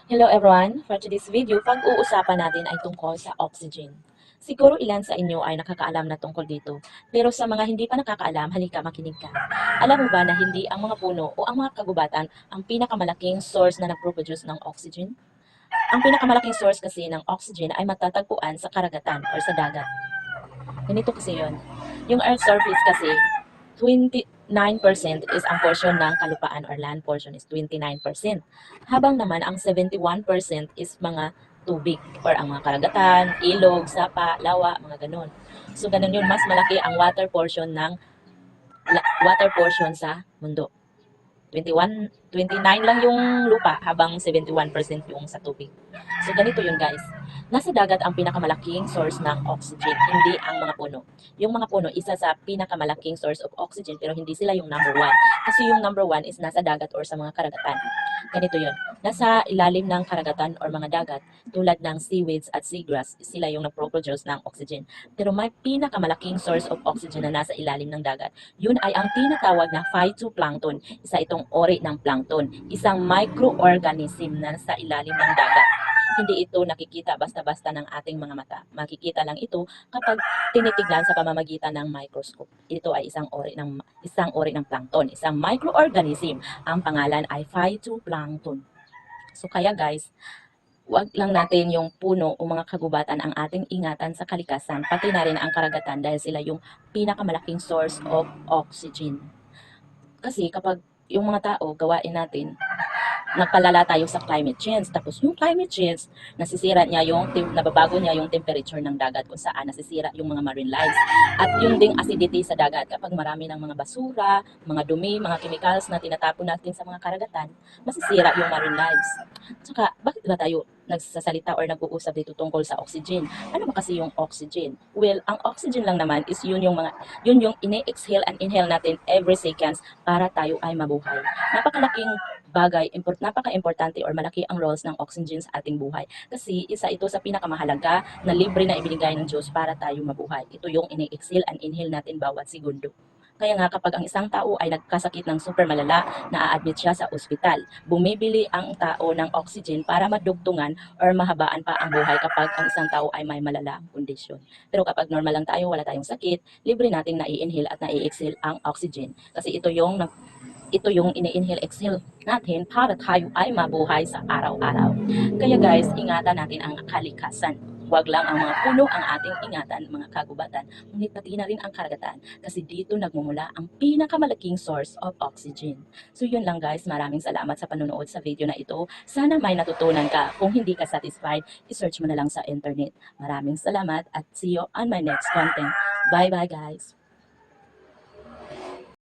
Hello everyone! For today's video, pag-uusapan natin ay tungkol sa oxygen. Siguro ilan sa inyo ay nakakaalam na tungkol dito, pero sa mga hindi pa nakakaalam, halika makinig ka. Alam mo ba na hindi ang mga puno o ang mga kagubatan ang pinakamalaking source na nagpo-produce ng oxygen? Ang pinakamalaking source kasi ng oxygen ay matatagpuan sa karagatan o sa dagat. Ganito kasi yon. Yung Earth's surface kasi, 29% is ang portion ng kalupaan or land portion is 29%. Habang naman ang 71% is mga tubig or ang mga karagatan, ilog, sapa, lawa, mga ganun. So ganun yun, mas malaki ang water portion sa mundo. 29 lang yung lupa habang 71% yung sa tubig. So ganito yun guys. Nasa dagat ang pinakamalaking source ng oxygen, hindi ang mga puno. Yung mga puno, isa sa pinakamalaking source of oxygen pero hindi sila yung number one. Kasi yung number one is nasa dagat or sa mga karagatan. Ganito yun. Nasa ilalim ng karagatan or mga dagat, tulad ng seaweeds at seagrass, sila yung nagpo-produce ng oxygen. Pero may pinakamalaking source of oxygen na nasa ilalim ng dagat. Yun ay ang tinatawag na phytoplankton. Isa itong ori ng plankton, isang microorganism na sa ilalim ng dagat. Hindi ito nakikita basta-basta ng ating mga mata. Makikita lang ito kapag tinitignan sa pamamagitan ng microscope. Ito ay isang ori ng plankton, isang microorganism. Ang pangalan ay phytoplankton. So kaya guys, wag lang natin yung puno o mga kagubatan ang ating ingatan sa kalikasan, pati na rin ang karagatan dahil sila yung pinakamalaking source of oxygen. Kasi kapag yung mga tao, gawain natin, nagpalala tayo sa climate change. Tapos yung climate change, nababago niya yung temperature ng dagat kung saan nasisira yung mga marine lives. At yung ding acidity sa dagat, kapag marami ng mga basura, mga dumi, mga chemicals na tinatapon natin sa mga karagatan, masisira yung marine lives. Tsaka, bakit ba tayo nagsasalita or nag-uusap dito tungkol sa oxygen? Ano ba kasi yung oxygen? Well, ang oxygen lang naman is yun yung ine-exhale and inhale natin every seconds para tayo ay mabuhay. Napakalaking bagay, napaka-importante or malaki ang roles ng oxygen sa ating buhay. Kasi isa ito sa pinakamahalaga na libre na ibinigay ng Diyos para tayo mabuhay. Ito yung ine-exhale and inhale natin bawat segundo. Kaya nga kapag ang isang tao ay nagkasakit ng super malala, na-admit siya sa ospital. Bumibili ang tao ng oxygen para madugtungan or mahabaan pa ang buhay kapag ang isang tao ay may malala kondisyon. Pero kapag normal lang tayo, wala tayong sakit, libre nating nai-inhale at nai-exhale ang oxygen. Kasi ito yung ini-inhale exhale natin para tayo ay mabuhay sa araw-araw. Kaya guys, ingatan natin ang kalikasan. Huwag lang ang mga puno ang ating ingatan, mga kagubatan, ngunit pati na rin ang karagatan kasi dito nagmumula ang pinakamalaking source of oxygen. So yun lang guys, maraming salamat sa panonood sa video na ito. Sana may natutunan ka. Kung hindi ka satisfied, i-search mo na lang sa internet. Maraming salamat at see you on my next content. Bye bye guys!